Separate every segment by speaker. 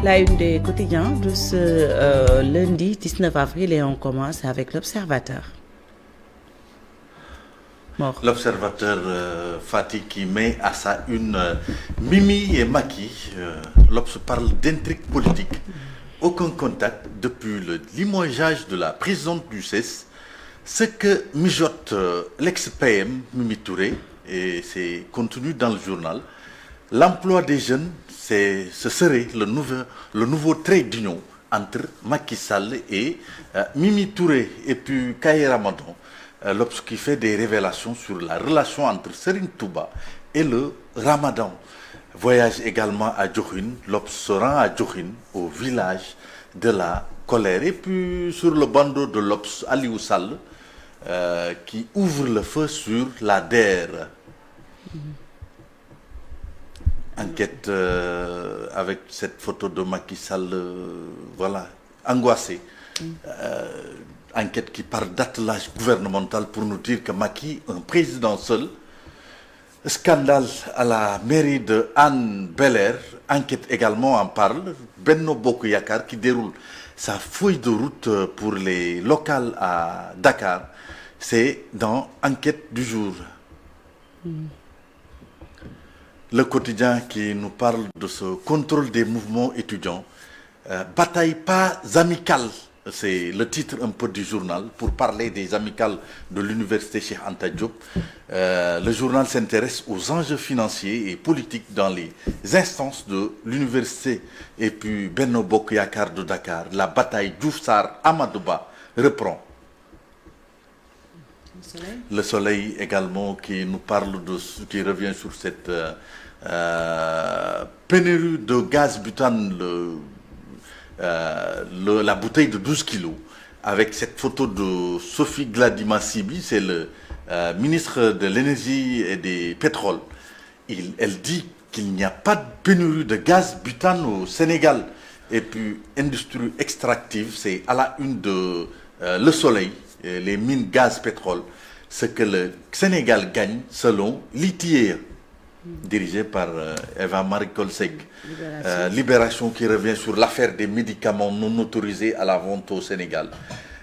Speaker 1: La une des quotidiens de ce lundi 19 avril et on commence avec l'Observateur.
Speaker 2: L'Observateur Fatih qui met à sa une Mimi et Macky. L'Obs parle d'intrigue politique. Aucun contact depuis le limogeage de la présidente du CES. Ce que mijote l'ex-PM Mimi Touré, et c'est contenu dans le journal. L'emploi des jeunes, ce serait le nouveau trait d'union entre Macky Sall et Mimi Touré et puis Kaye Ramadan. L'Obs qui fait des révélations sur la relation entre Serigne Touba et le Ramadan. Voyage également à Djokhine. L'Obs se rend à Djokhine, au village de la colère. Et puis sur le bandeau de l'Obs, Aliou Sall, qui ouvre le feu sur la DER. Enquête avec cette photo de Macky Sall, voilà, angoissé. Enquête qui parle d'attelage gouvernemental pour nous dire que Macky, un président seul. Scandale à la mairie de Hann Bel-Air. Enquête également en parle. Benno Bokk Yakaar qui déroule sa feuille de route pour les locales à Dakar. C'est dans Enquête du jour. Le quotidien qui nous parle de ce contrôle des mouvements étudiants. Bataille pas amicale. C'est le titre un peu du journal pour parler des amicales de l'université Cheikh Anta Diop. Le journal s'intéresse aux enjeux financiers et politiques dans les instances de l'université et puis Benno Bokk Yakaar de Dakar. La bataille Diouf Sarr Amadou Ba reprend. Le soleil également qui nous parle qui revient sur cette pénurie de gaz butane. La bouteille de 12 kilos avec cette photo de Sophie Gladima Siby, c'est le ministre de l'énergie et des pétroles. Elle dit qu'il n'y a pas de pénurie de gaz butane au Sénégal. Et puis industrie extractive, c'est à la une de Le Soleil, les mines gaz pétrole, ce que le Sénégal gagne selon l'ITIR, dirigé par Eva Marie Coll Seck. Libération qui revient sur l'affaire des médicaments non autorisés à la vente au Sénégal.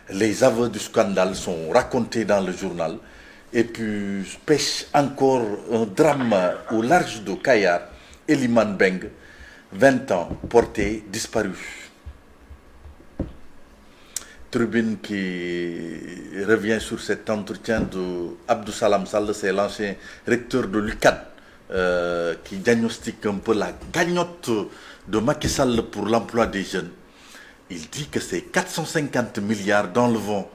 Speaker 2: Les aveux du scandale sont racontés dans le journal. Et puis pêche encore un drame au large de Kayar. Eliman Beng, 20 ans, porté, disparu. Tribune qui revient sur cet entretien de Abdou Salam Sall, c'est l'ancien recteur de l'UCAD. Qui diagnostique un peu la gagnotte de Macky Sall pour l'emploi des jeunes. Il dit que c'est 450 milliards dans le vent.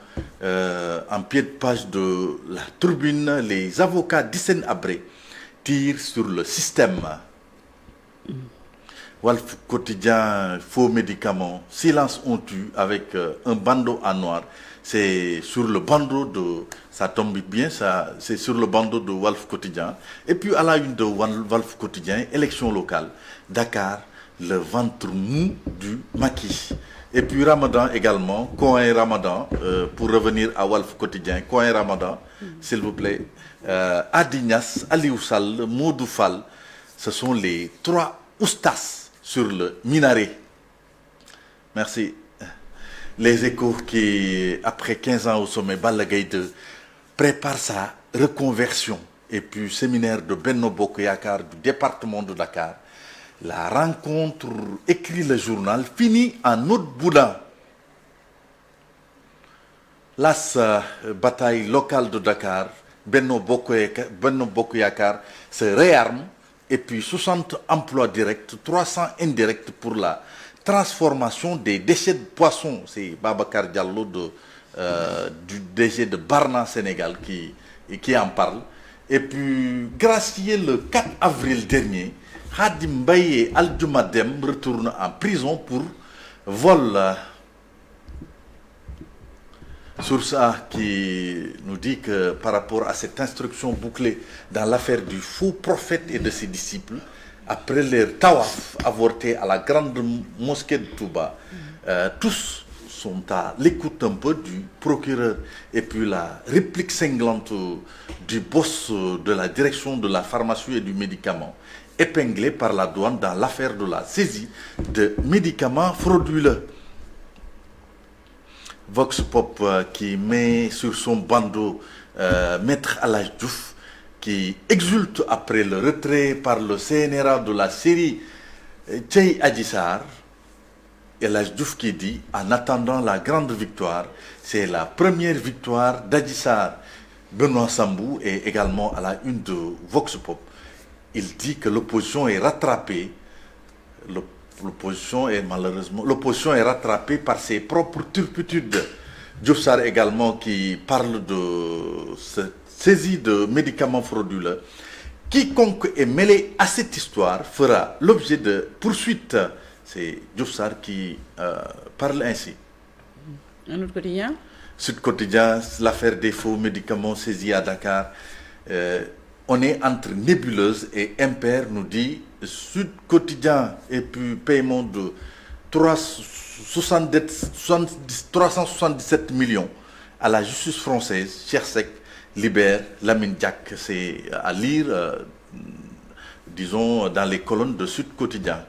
Speaker 2: En pied de page de la Tribune, les avocats d'Hissène Habré tirent sur le système. Walf Quotidien, faux médicaments, silence on tue avec un bandeau en noir. C'est sur le bandeau de... Ça tombe bien, c'est sur le bandeau de Walf Quotidien. Et puis à la une de Walf Quotidien, élection locale. Dakar, le ventre mou du Macky. Et puis Ramadan également, Cohen Ramadan, pour revenir à Walf Quotidien, Cohen Ramadan, s'il vous plaît. Adignas, Aliou Sall, Modou Fall, ce sont les trois oustas sur le minaret. Merci. Les Échos qui, après 15 ans au sommet, Balla Gaye 2, prépare sa reconversion. Et puis, séminaire de Benno Bokk Yakaar du département de Dakar. La rencontre, écrit le journal, finit en autre boudin. Las bataille locale de Dakar, Benno Bokk Yakaar se réarme. Et puis 60 emplois directs, 300 indirects pour la transformation des déchets de poissons. C'est Babacar Diallo du DG de Barna Sénégal qui en parle. Et puis, gracié le 4 avril dernier, Khadim Mbaye Aldoumadem retourne en prison pour vol. Source A qui nous dit que par rapport à cette instruction bouclée dans l'affaire du faux prophète et de ses disciples, après leur tawaf avorté à la grande mosquée de Touba, tous sont à l'écoute un peu du procureur. Et puis la réplique cinglante du boss de la direction de la pharmacie et du médicament épinglé par la douane dans l'affaire de la saisie de médicaments frauduleux. Vox Pop qui met sur son bandeau Maître El Hadji Diouf, qui exulte après le retrait par le CNRA de la série Tchei Adji Sarr. El Hadji Diouf qui dit, en attendant la grande victoire, c'est la première victoire d'Adji Sarr. Benoît Sambou est également à la une de Vox Pop. Il dit que l'opposition est rattrapée. L'opposition est rattrapée par ses propres turpitudes. Diouf Sarr également qui parle de cette saisie de médicaments frauduleux. Quiconque est mêlé à cette histoire fera l'objet de poursuites. C'est Diouf Sarr qui parle ainsi.
Speaker 1: Un autre quotidien?
Speaker 2: Sud Quotidien, l'affaire des faux médicaments saisis à Dakar. On est entre nébuleuse et impair, nous dit Sud Quotidien. Et puis paiement de 377 millions à la justice française. Chersek libère Lamine Diack. C'est à lire, disons, dans les colonnes de Sud Quotidien.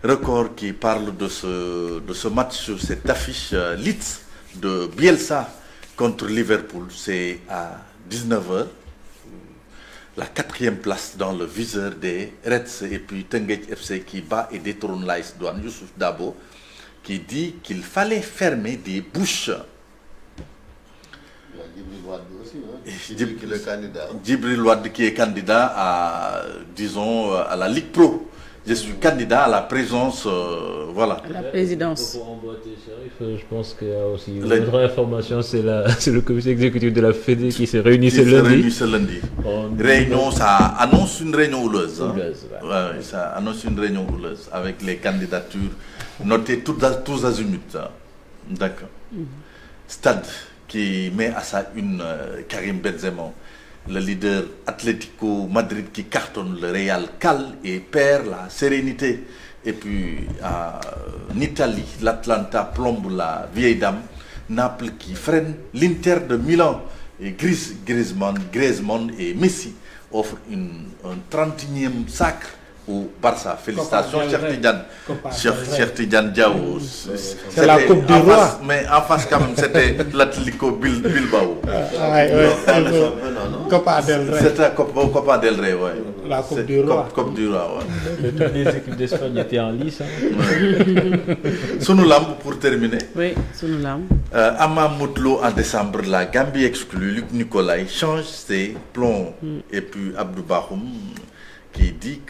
Speaker 2: Record qui parle de ce match, cette affiche Leeds de Bielsa contre Liverpool. C'est à 19h. La 4e place dans le viseur des Reds. Et puis Teungueth FC qui bat et détrône l'AS Douanes. Youssouf Dabo qui dit qu'il fallait fermer des bouches. Djibril Wade qui est candidat à, disons, à la Ligue Pro. Je suis candidat à la présence, voilà.
Speaker 1: À la présidence.
Speaker 3: Pour emboîter Chérif, je pense qu'il y a aussi une autre information, c'est le comité exécutif de la Fédé qui s'est réuni ce lundi.
Speaker 2: Réunion, ça annonce une réunion houleuse.
Speaker 3: Ouais.
Speaker 2: Ça annonce une réunion houleuse avec les candidatures notées tous azimuts. D'accord. Stade qui met à sa une Karim Benzema. Le leader Atlético Madrid qui cartonne, le Real cale et perd la sérénité. Et puis en Italie, l'Atlanta plombe la vieille dame. Naples qui freine l'Inter de Milan. Et Griezmann et Messi offrent un 31e sacre au Barça. Félicitations, Cheikh Tidiane Diao.
Speaker 4: C'est la Coupe du Roi.
Speaker 2: Mais en face, quand même, c'était l'Atlético Bilbao.
Speaker 4: Copa del Rey.
Speaker 2: C'était Copa del Rey, oui.
Speaker 4: La Coupe du Roi.
Speaker 2: Coupe du Roi, oui.
Speaker 3: Toutes les équipes d'Espagne étaient en lice.
Speaker 2: Sunu Lamb pour terminer.
Speaker 1: Oui, Sunu Lamb.
Speaker 2: Ama Moutlo en décembre, la Gambie exclue. Luc Nicolaï change ses plombs. Et puis Abdou Bahoum qui dit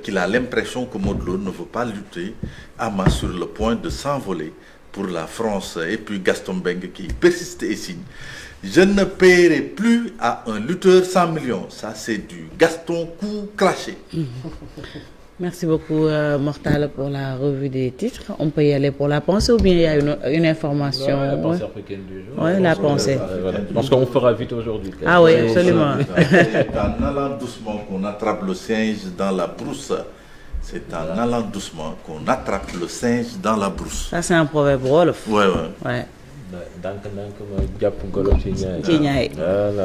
Speaker 2: qu'il a l'impression que Modlo ne veut pas lutter. Ama sur le point de s'envoler pour la France. Et puis Gaston Beng qui persiste et signe. Je ne paierai plus à un lutteur 100 millions. Ça, c'est du Gaston coup craché.
Speaker 1: Merci beaucoup, Mortal, pour la revue des titres. On peut y aller pour la pensée ou bien il y a une information?
Speaker 3: La pensée africaine du jour.
Speaker 1: Oui, la pensée.
Speaker 3: Voilà. Je pense qu'on fera vite aujourd'hui.
Speaker 1: Ah oui, absolument.
Speaker 2: C'est en allant doucement qu'on attrape le singe dans la brousse. C'est en allant doucement qu'on attrape le singe dans la brousse.
Speaker 1: Ça, c'est un proverbe wolof.
Speaker 2: Ouais.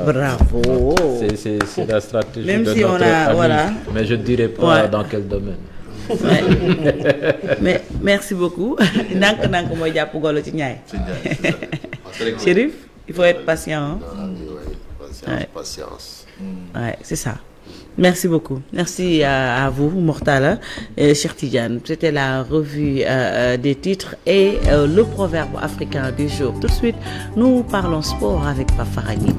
Speaker 1: Bravo.
Speaker 3: C'est la stratégie
Speaker 1: Même
Speaker 3: de
Speaker 1: si
Speaker 3: notre
Speaker 1: on a,
Speaker 3: ami,
Speaker 1: voilà.
Speaker 3: mais je ne dirais pas dans quel domaine.
Speaker 1: Mais merci beaucoup. Chérif, il faut être patient.
Speaker 5: Patience.
Speaker 1: Ouais, c'est ça. Merci beaucoup. Merci à vous, Mortala et Cheikh Tidiane. C'était la revue des titres et le proverbe africain du jour. Tout de suite, nous parlons sport avec Pafaragnik.